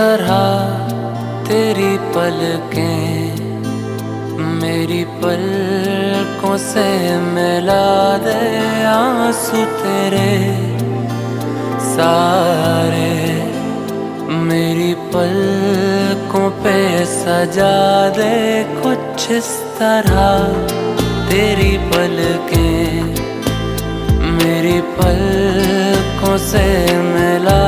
तरह तेरी पलकें मेरी पलकों से मिला दे, आंसू तेरे सारे मेरी पलकों पे सजा दे। कुछ इस तरह तेरी पलकें मेरी पलकों से मिला